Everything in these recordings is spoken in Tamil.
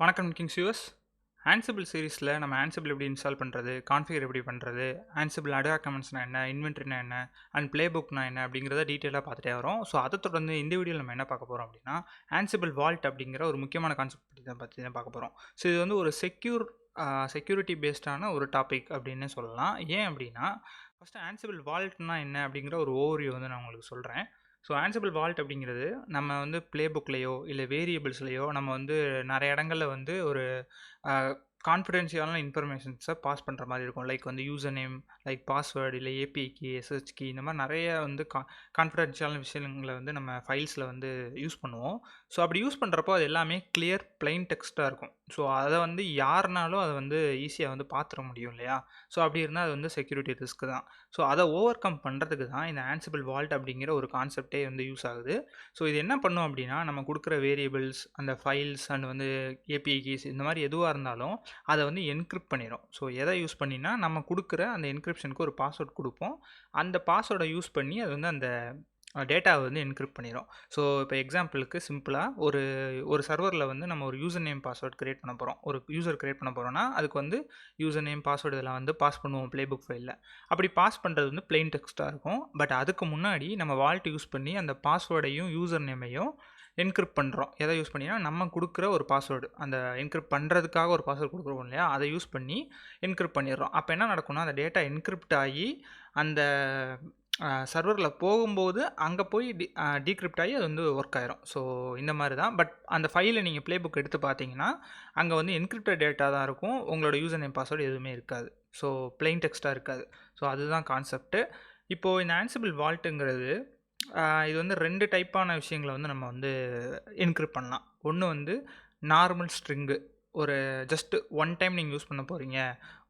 வணக்கம் கிங்ஸ் யூஎஸ். ஆன்சிபிள் சீரிஸில் நம்ம ஆன்சிபிள் எப்படி இன்ஸ்டால் பண்ணுறது, கான்ஃபிகர் எப்படி பண்ணுறது, ஆன்சிபிள் அடாக் கமெண்ட்ஸ்னா என்ன, இன்வென்ட்ரினா என்ன, அண்ட் பிளே புக்னா என்ன அப்படிங்கிறத டீட்டெயிலாக பார்த்துட்டே வரோம். ஸோ அதை தொடர்ந்து இந்த வீடியோவில் நம்ம என்ன பார்க்க போகிறோம் அப்படின்னா, ஆன்சிபிள் வால்ட் அப்படிங்கிற ஒரு முக்கியமான கான்செப்ட் பற்றி தான் பார்க்க போகிறோம். ஸோ இது வந்து ஒரு செக்யூரிட்டி பேஸ்டான ஒரு டாபிக் அப்படின்னு சொல்லலாம். ஏன் அப்படின்னா, ஃபஸ்ட்டு ஆன்சிபிள் வால்ட்னா என்ன அப்படிங்கிற ஒரு ஓவர்வியூ வந்து நான் உங்களுக்கு சொல்கிறேன். ஸோ ஆன்சிபிள் வால்ட் அப்படிங்கிறது நம்ம வந்து ப்ளே புக்லேயோ இல்லை வேரியபிள்ஸ்லேயோ நம்ம வந்து நிறைய இடங்களில் வந்து ஒரு கான்ஃபிடென்ஷியலான இன்ஃபர்மேஷன்ஸை பாஸ் பண்ணுற மாதிரி இருக்கும். லைக் வந்து யூசர் நேம், லைக் பாஸ்வேர்டு, இல்லை ஏபிஐ கீ, எஸ்ஹெச் கீ, இந்த மாதிரி நிறைய வந்து கான்ஃபிடென்ஷியலான விஷயங்களை வந்து நம்ம ஃபைல்ஸில் வந்து யூஸ் பண்ணுவோம். ஸோ அப்படி யூஸ் பண்ணுறப்போ அது எல்லாமே கிளியர் பிளைன் டெக்ஸ்ட்டாக இருக்கும். ஸோ அதை வந்து யாருனாலும் அதை வந்து ஈஸியாக வந்து பார்த்துட முடியும் இல்லையா? ஸோ அப்படி இருந்தால் அது வந்து செக்யூரிட்டி ரிஸ்க் தான். ஸோ அதை ஓவர் கம் பண்ணுறதுக்கு தான் இந்த ஆன்சிபிள் வால்ட் அப்படிங்கிற ஒரு கான்செப்டே வந்து யூஸ் ஆகுது. ஸோ இது என்ன பண்ணும் அப்படின்னா, நம்ம கொடுக்குற வேரியபிள்ஸ், அந்த ஃபைல்ஸ் அண்ட் வந்து ஏபிஐ கீஸ் இந்த மாதிரி எதுவாக இருந்தாலும் அதை வந்து என்கிரிப்ட் பண்ணிடும். ஸோ எதை யூஸ் பண்ணினா நம்ம கொடுக்குற அந்த என்கிரிப்ஷனுக்கு ஒரு பாஸ்வேர்ட் கொடுப்போம். அந்த பாஸ்வேர்டை யூஸ் பண்ணி அது வந்து அந்த டேட்டாவை வந்து என்கிரிப்ட் பண்ணிடும். ஸோ இப்போ எக்ஸாம்பிளுக்கு சிம்பிளாக ஒரு சர்வரில் வந்து நம்ம ஒரு யூசர் நேம் பாஸ்வேர்ட் கிரியேட் பண்ண போகிறோம். ஒரு யூசர் கிரியேட் பண்ண போகிறோம்னா அதுக்கு வந்து யூசர் நேம் பாஸ்வேர்டு இதெல்லாம் வந்து பாஸ் பண்ணுவோம் ப்ளே புக் ஃபைலில். அப்படி பாஸ் பண்ணுறது வந்து பிளெயின் டெக்ஸ்ட்டாக இருக்கும். பட் அதுக்கு முன்னாடி நம்ம வால்ட் யூஸ் பண்ணி அந்த பாஸ்வேர்டையும் யூசர் நேமையும் என்கிரிப்ட் பண்ணுறோம். எதை யூஸ் பண்ணினா நம்ம கொடுக்குற ஒரு பாஸ்வேர்டு, அந்த என்கிரிப்ட் பண்ணுறதுக்காக ஒரு பாஸ்வேர்டு கொடுக்குறோம் இல்லையா, அதை யூஸ் பண்ணி என்கிரிப்ட் பண்ணிடுறோம். அப்போ என்ன நடக்கும்னா, அந்த டேட்டா என்கிரிப்ட் ஆகி அந்த சர்வரில் போகும்போது அங்கே போய் டீக்ரிப்ட் ஆகி அது வந்து ஒர்க் ஆயிரும். ஸோ இந்த மாதிரி தான். பட் அந்த ஃபைலை நீங்கள் ப்ளே புக் எடுத்து பார்த்தீங்கன்னா அங்கே வந்து என்கிரிப்டட் டேட்டா தான் இருக்கும். உங்களோட யூசர் நேம் பாஸ்வேர்டு எதுவுமே இருக்காது. ஸோ பிளெயின் டெக்ஸ்ட்டாக இருக்காது. ஸோ அதுதான் கான்செப்ட்டு. இப்போது இந்த ஆன்சிபிள் வால்ட்டுங்கிறது இது வந்து 2 டைப்பான விஷயங்களை வந்து நம்ம வந்து என்கிரிப்ட் பண்ணலாம். ஒன்று வந்து நார்மல் ஸ்ட்ரிங்கு, ஒரு ஜஸ்ட் ஒன் டைம் நீங்கள் யூஸ் பண்ண போகிறீங்க,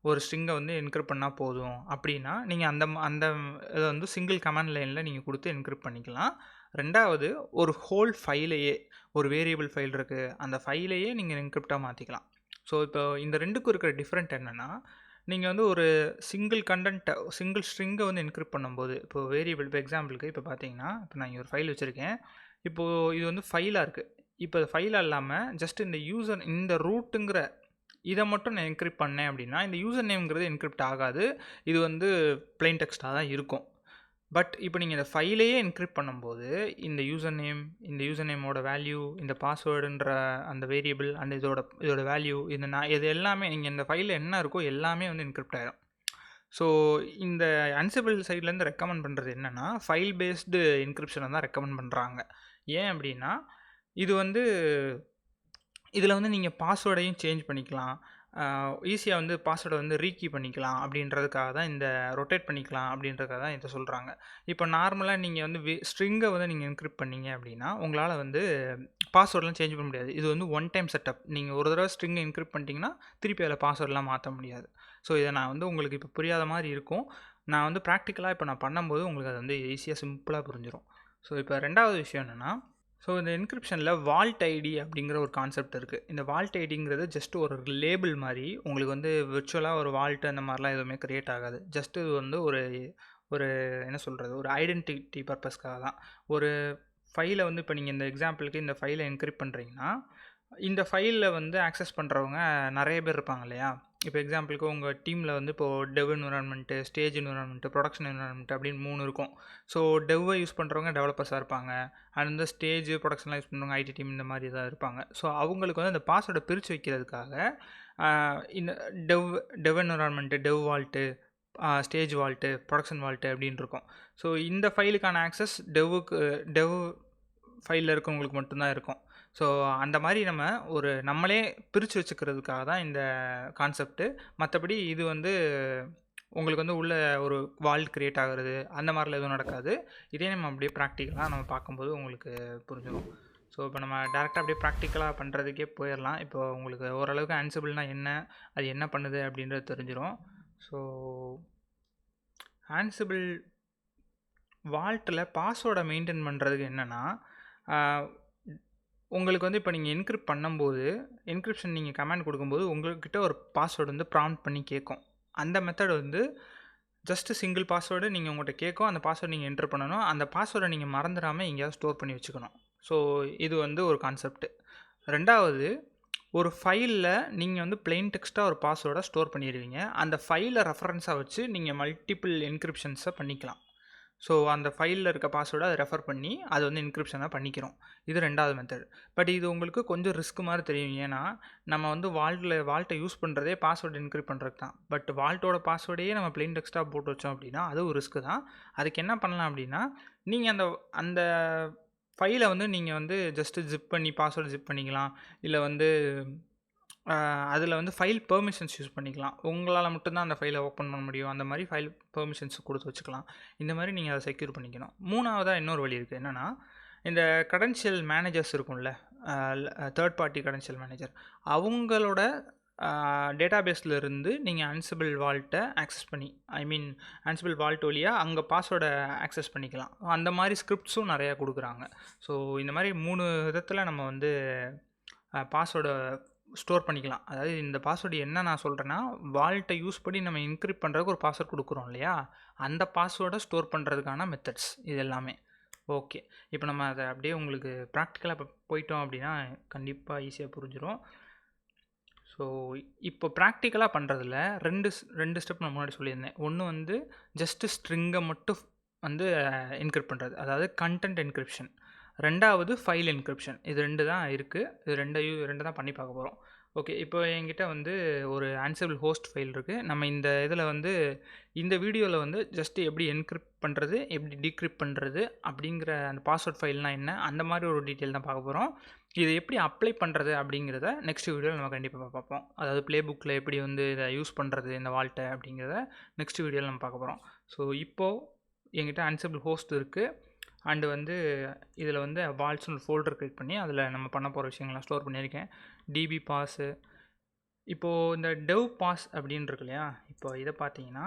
ஒரு ஸ்ட்ரிங்கை வந்து என்கிரிப்ட் பண்ணால் போதும் அப்படின்னா நீங்கள் அந்த இதை வந்து சிங்கிள் கமாண்ட் லைனில் நீங்கள் கொடுத்து என்கிரிப்ட் பண்ணிக்கலாம். ரெண்டாவது, ஒரு ஹோல் ஃபைலையே, ஒரு வேரியபிள் ஃபைல் இருக்குது, அந்த ஃபைலையே நீங்கள் என்கிரிப்டாக மாற்றிக்கலாம். ஸோ இப்போ இந்த ரெண்டுக்கும் இருக்கிற டிஃப்ரெண்ட் என்னென்னா, நீங்கள் வந்து ஒரு சிங்கிள் ஸ்ட்ரிங்கை வந்து என்கிரிப்ட் பண்ணும்போது, இப்போ வேரியபிள், இப்போ எக்ஸாம்பிளுக்கு இப்போ பார்த்தீங்கன்னா, இப்போ நான் இங்கே ஒரு ஃபைல் வச்சுருக்கேன். இப்போது இது வந்து ஃபைலாக இருக்குது. இப்போ ஃபைலாக இல்லாமல் ஜஸ்ட் இந்த ரூட்டுங்கிற இதை மட்டும் நான் என்கிரிப்ட் பண்ணேன் அப்படின்னா, இந்த யூசர் நேம்ங்கிறது என்கிரிப்ட் ஆகாது. இது வந்து பிளெயின் டெக்ஸ்ட்டாக தான் இருக்கும். பட் இப்போ நீங்கள் இந்த ஃபைலையே என்கிரிப்ட் பண்ணும்போது இந்த யூசர் நேமோட வேல்யூ, இந்த பாஸ்வேர்டுன்ற அந்த வேரியபிள் அண்ட் இதோட வேல்யூ, இது எல்லாமே நீங்கள் இந்த ஃபைலில் என்ன இருக்கோ எல்லாமே வந்து என்கிரிப்ட் ஆகிடும். ஸோ இந்த ஆன்சிபிள் சைட்லேருந்து ரெக்கமெண்ட் பண்ணுறது என்னென்னா, ஃபைல் பேஸ்டு என்கிரிப்ஷனை தான் ரெக்கமெண்ட் பண்ணுறாங்க. ஏன் அப்படின்னா, இது வந்து இதில் வந்து நீங்கள் பாஸ்வேர்டையும் சேஞ்ச் பண்ணிக்கலாம், ஈஸியாக வந்து பாஸ்வேர்டை வந்து ரீகீ பண்ணிக்கலாம் அப்படின்றதுக்காக தான், இந்த ரொட்டேட் பண்ணிக்கலாம் அப்படின்றதுக்காக தான் இதை சொல்கிறாங்க. இப்போ நார்மலாக நீங்கள் வந்து ஸ்ட்ரிங்கை வந்து நீங்கள் என்கிரிப்ட் பண்ணீங்க அப்படின்னா உங்களால் வந்து பாஸ்வேர்டெலாம் சேஞ்ச் பண்ண முடியாது. இது வந்து ஒன் டைம் செட்டப். நீங்கள் ஒரு தடவை ஸ்ட்ரிங்கை என்கிரிப்ட் பண்ணிட்டீங்கன்னா திருப்பி அதில் பாஸ்வேர்டெலாம் மாற்ற முடியாது. ஸோ இதை நான் வந்து உங்களுக்கு இப்போ புரியாத மாதிரி இருக்கும். நான் வந்து ப்ராக்டிக்கலாக இப்போ நான் பண்ணும்போது உங்களுக்கு அது வந்து ஈஸியாக சிம்பிளாக புரிஞ்சிடும். ஸோ இப்போ ரெண்டாவது விஷயம் என்னென்னா, ஸோ இந்த என்கிரிப்ஷனில் வால்ட் ஐடி அப்படிங்கிற ஒரு கான்செப்ட் இருக்குது. இந்த வால்ட் ஐடிங்கிறது ஜஸ்ட் ஒரு லேபிள் மாதிரி. உங்களுக்கு வந்து விர்ச்சுவலாக ஒரு வால்ட்டு அந்த மாதிரிலாம் எதுவுமே க்ரியேட் ஆகாது. ஜஸ்ட்டு இது வந்து ஒரு என்ன சொல்கிறது, ஒரு ஐடென்டிட்டி பர்பஸ்க்காக தான். ஒரு ஃபைலை வந்து இப்போ நீங்கள் இந்த எக்ஸாம்பிளுக்கு இந்த ஃபைலை என்கிரிப்ட் பண்ணுறீங்கன்னா, இந்த ஃபைலில் வந்து ஆக்சஸ் பண்ணுறவங்க நிறைய பேர் இருப்பாங்க இல்லையா? இப்போ எக்ஸாம்பிளுக்கு உங்கள் டீமில் வந்து இப்போது டெவ் environment, stage environment, production environment அப்படின்னு 3 இருக்கும். ஸோ டெவ்வை யூஸ் பண்ணுறவங்க டெவலப்பர்ஸாக இருப்பாங்க. அண்ட் வந்து ஸ்டேஜ், ப்ரொடக்ஷன்லாம் யூஸ் பண்ணுறவங்க ஐடி டீம் இந்த மாதிரி தான் இருப்பாங்க. ஸோ அவங்களுக்கு வந்து அந்த பாஸ்வேர்டை பிரித்து வைக்கிறதுக்காக இந்த டெவ் environment, டெவ் vault, stage vault, production vault அப்படின்னு இருக்கும். ஸோ இந்த ஃபைலுக்கான ஆக்சஸ் டெவ் ஃபைலில் இருக்கவங்களுக்கு மட்டும்தான் இருக்கும். ஸோ அந்த மாதிரி நம்மளே பிரித்து வச்சுக்கிறதுக்காக தான் இந்த கான்செப்ட்டு. மற்றபடி இது வந்து உங்களுக்கு வந்து உள்ள ஒரு வால்ட் க்ரியேட் ஆகிறது அந்த மாதிரிலாம் எதுவும் நடக்காது. இதே நம்ம அப்படியே ப்ராக்டிக்கலாக நம்ம பார்க்கும்போது உங்களுக்கு புரிஞ்சிடும். ஸோ இப்போ நம்ம டேரெக்டாக அப்படியே ப்ராக்டிக்கலாக பண்ணுறதுக்கே போயிடலாம். இப்போ உங்களுக்கு ஓரளவுக்கு ஆன்சிபிள்னால் என்ன, அது என்ன பண்ணுது அப்படின்றது தெரிஞ்சிடும். ஸோ ஆன்சிபிள் வால்ட்டில் பாஸ்வேர்டை மெயின்டைன் பண்ணுறதுக்கு என்னென்னா, உங்களுக்கு வந்து இப்போ நீங்கள் என்கிரிப்ட் பண்ணும்போது, என்கிரிப்ஷன் நீங்கள் கமாண்ட் கொடுக்கும்போது உங்கள்கிட்ட ஒரு பாஸ்வேர்டு வந்து ப்ராம்ப்ட் பண்ணி கேட்கும். அந்த மெத்தட் வந்து ஜஸ்ட்டு சிங்கிள் பாஸ்வேர்டு நீங்கள் உங்கள்கிட்ட கேட்கும். அந்த பாஸ்வேர்டு நீங்கள் என்ட்ரு பண்ணணும். அந்த பாஸ்வேர்டை நீங்கள் மறந்துடாமல் எங்கேயாவது ஸ்டோர் பண்ணி வச்சுக்கணும். ஸோ இது வந்து ஒரு கான்செப்ட்டு. ரெண்டாவது, ஒரு ஃபைலில் நீங்கள் வந்து பிளெயின் டெக்ஸ்ட்டாக ஒரு பாஸ்வேர்டை ஸ்டோர் பண்ணிடுவீங்க. அந்த ஃபைலை ரெஃபரன்ஸாக வச்சு நீங்கள் மல்டிபிள் என்கிரிப்ஷன்ஸை பண்ணிக்கலாம். ஸோ அந்த ஃபைலில் இருக்க பாஸ்வேர்டை அதை ரெஃபர் பண்ணி அது வந்து என்கிரிப்ஷனாக பண்ணிக்கிறோம். இது 2வது மெத்தட். பட் இது உங்களுக்கு கொஞ்சம் ரிஸ்க் மாதிரி தெரியும். ஏன்னா நம்ம வந்து வால்ட்டை யூஸ் பண்ணுறதே பாஸ்வேர்டு என்கிரிப்ட் பண்ணுறதுக்கு தான். பட் வால்ட்டோட பாஸ்வேர்டையே நம்ம பிளெயின் டெக்ஸ்ட்டாக போட்டு வச்சோம் அப்படின்னா அது ஒரு ரிஸ்க்கு தான். அதுக்கு என்ன பண்ணலாம் அப்படின்னா, நீங்கள் அந்த ஃபைலை வந்து நீங்கள் வந்து ஜஸ்ட்டு ஜிப் பண்ணி பாஸ்வேர்டு ஜிப் பண்ணிக்கலாம். இல்லை வந்து அதில் வந்து ஃபைல் பெர்மிஷன்ஸ் யூஸ் பண்ணிக்கலாம். உங்களால் மட்டும்தான் அந்த ஃபைலை ஓப்பன் பண்ண முடியும். அந்த மாதிரி ஃபைல் பெர்மிஷன்ஸ் கொடுத்து வச்சுக்கலாம். இந்த மாதிரி நீங்கள் அதை செக்யூர் பண்ணிக்கணும். 3வதாக இன்னொரு வழி இருக்குது. என்னென்னா, இந்த கடென்ஷியல் மேனேஜர்ஸ் இருக்கும்ல, தேர்ட் பார்ட்டி கடென்ஷியல் மேனேஜர், அவங்களோட டேட்டாபேஸில் இருந்து நீங்கள் அன்சிபிள் வால்ட்டை ஆக்சஸ் பண்ணி, அன்சிபிள் வால்ட் வழியாக அங்கே பாஸ்வேர்டை ஆக்சஸ் பண்ணிக்கலாம். அந்த மாதிரி ஸ்கிரிப்ட்ஸும் நிறையா கொடுக்குறாங்க. ஸோ இந்த மாதிரி 3 விதத்தில் நம்ம வந்து பாஸ்வேர்டை ஸ்டோர் பண்ணிக்கலாம். அதாவது இந்த பாஸ்வேர்டு என்ன நான் சொல்கிறேன்னா, வால்ட்டை யூஸ் பண்ணி நம்ம என்கிரிப்ட் பண்ணுறதுக்கு ஒரு பாஸ்வேர்டு கொடுக்குறோம் இல்லையா, அந்த பாஸ்வேர்டை ஸ்டோர் பண்ணுறதுக்கான மெத்தட்ஸ் இது எல்லாமே. ஓகே, இப்போ நம்ம அதை அப்படியே உங்களுக்கு ப்ராக்டிக்கலாக இப்போ போயிட்டோம் அப்படின்னா கண்டிப்பாக ஈஸியாக புரிஞ்சிடும். ஸோ இப்போ ப்ராக்டிக்கலாக பண்ணுறதுல ரெண்டு ஸ்டெப் நான் முன்னாடி சொல்லியிருந்தேன். ஒன்று வந்து ஜஸ்ட்டு ஸ்ட்ரிங்கை மட்டும் வந்து என்கிரிப்ட் பண்ணுறது, அதாவது கண்டென்ட் என்கிரிப்ஷன். 2வது ஃபைல் என்கிரிப்ஷன். இது 2 தான் இருக்குது. இது 2 தான் பண்ணி பார்க்க போகிறோம். ஓகே, இப்போ என்கிட்ட வந்து ஒரு ஆன்சிபிள் ஹோஸ்ட் ஃபைல் இருக்குது. நம்ம இந்த இதில் வந்து இந்த வீடியோவில் வந்து ஜஸ்ட்டு எப்படி என்கிரிப்ட் பண்ணுறது, எப்படி டீக்ரிப்ட் பண்ணுறது அப்படிங்கிற அந்த பாஸ்வேர்ட் ஃபைல்னால் என்ன, அந்த மாதிரி ஒரு டீட்டெயில் தான் பார்க்க போகிறோம். இதை எப்படி அப்ளை பண்ணுறது அப்படிங்கிறத நெக்ஸ்ட் வீடியோவில் நம்ம கண்டிப்பாக பார்ப்போம். அதாவது ப்ளே புக்கில் எப்படி வந்து இதை யூஸ் பண்ணுறது இந்த வால்ட்டை அப்படிங்கிறத நெக்ஸ்ட் வீடியோவில் நம்ம பார்க்க போகிறோம். ஸோ இப்போது என்கிட்ட ஆன்சிபிள் ஹோஸ்ட் இருக்குது. அண்டு வந்து இதில் வந்து வால்ட்ஸ்னு ஒரு ஃபோல்டர் க்ரியேட் பண்ணி அதில் நம்ம பண்ண போகிற விஷயங்கள்லாம் ஸ்டோர் பண்ணியிருக்கேன். DB pass. இப்போது இந்த டெவ் பாஸ் அப்படின்னு இருக்கு இல்லையா, இப்போ இதை பார்த்தீங்கன்னா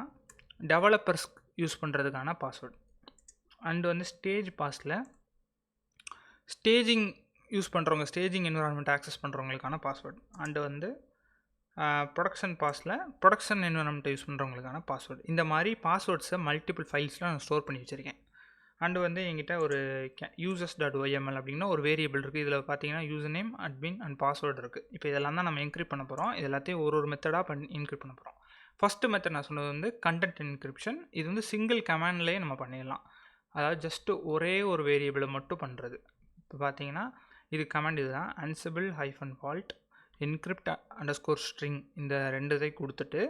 டெவலப்பர்ஸ் யூஸ் பண்ணுறதுக்கான பாஸ்வேர்டு. அண்டு வந்து ஸ்டேஜ் பாஸில் ஸ்டேஜிங் யூஸ் பண்ணுறவங்க, ஸ்டேஜிங் என்விரான்மெண்ட் ஆக்சஸ் பண்ணுறவங்களுக்கான பாஸ்வேர்டு. அண்டு வந்து ப்ரொடக்ஷன் பாஸில் ப்ரொடக்ஷன் என்விரான்மெண்ட்டை யூஸ் பண்ணுறவங்களுக்கான பாஸ்வேர்டு. இந்த மாதிரி பாஸ்வேர்ட்ஸை மல்டிபிள் ஃபைல்ஸில் நான் ஸ்டோர் பண்ணி வச்சுருக்கேன். அண்டு வந்து என்கிட்ட ஒரு users.yml அப்படின்னா ஒரு வேரியபிள் இருக்குது. இதில் பார்த்தீங்கன்னா user name, admin and password இருக்குது. இப்போ இதெல்லாம் தான் நம்ம என்கிரிப்ட் பண்ண போகிறோம். இது எல்லாத்தையும் ஒரு மெத்தடாக என்கிரிப்ட் பண்ண போகிறோம். ஃபஸ்ட்டு மெத்தட் நான் சொன்னது வந்து கண்டென்ட் என்கிரிப்ஷன். இது வந்து சிங்கிள் கமாண்ட்லேயே நம்ம பண்ணிடலாம். அதாவது ஜஸ்ட்டு ஒரே ஒரு வேரியபிளை மட்டும் பண்ணுறது. இப்போ பார்த்தீங்கன்னா இது கமாண்ட் இது தான், ansible-vault encrypt_string. இந்த 2 இதை கொடுத்துட்டு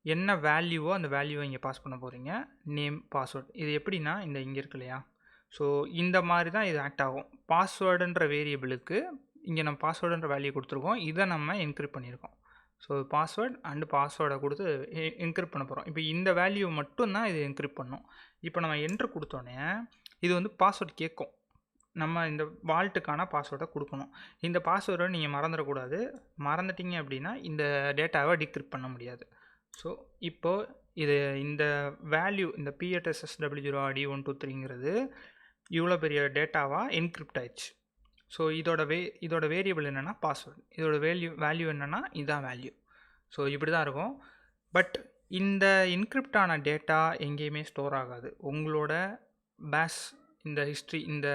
என்ன வேல்யூவோ அந்த வேல்யூவை இங்கே பாஸ் பண்ண போகிறீங்க. Name, password. இது எப்படின்னா இந்த இங்கே இருக்கு இல்லையா, ஸோ இந்த மாதிரி தான் இது ஆக்ட் ஆகும். பாஸ்வேர்டுன்ற வேரியபிளுக்கு இங்கே நம்ம பாஸ்வேர்டுன்ற வேல்யூ கொடுத்துருக்கோம். இதை நம்ம என்கிரிப்ட் பண்ணியிருக்கோம். ஸோ பாஸ்வேர்டு அண்டு பாஸ்வேர்டை கொடுத்து என்கிரிப்ட் பண்ண போகிறோம். இப்போ இந்த வேல்யூ மட்டும்தான் இது என்கிரிப்ட் பண்ணும். இப்போ நம்ம என்ட்ரு கொடுத்தோன்னே இது வந்து பாஸ்வேர்டு கேட்கும். நம்ம இந்த வால்ட்டுக்கான பாஸ்வேர்டை கொடுக்கணும். இந்த பாஸ்வேர்டை நீங்கள் மறந்துடக்கூடாது. மறந்துட்டீங்க அப்படின்னா இந்த டேட்டாவை டீக்ரிப்ட் பண்ண முடியாது. ஸோ இப்போது இது இந்த வேல்யூ, இந்த PATSSW0RD123ங்கிறது இவ்வளோ பெரிய டேட்டாவாக என்கிரிப்ட் ஆயிடுச்சு. ஸோ இதோட வேரியபிள் என்னென்னா பாஸ்வேர்டு. இதோட வேல்யூ என்னென்னா இதுதான் வேல்யூ. ஸோ இப்படி தான் இருக்கும். பட் இந்த என்கிரிப்ட் ஆன டேட்டா எங்கேயுமே ஸ்டோர் ஆகாது. உங்களோட பேஷ், இந்த ஹிஸ்ட்ரி, இந்த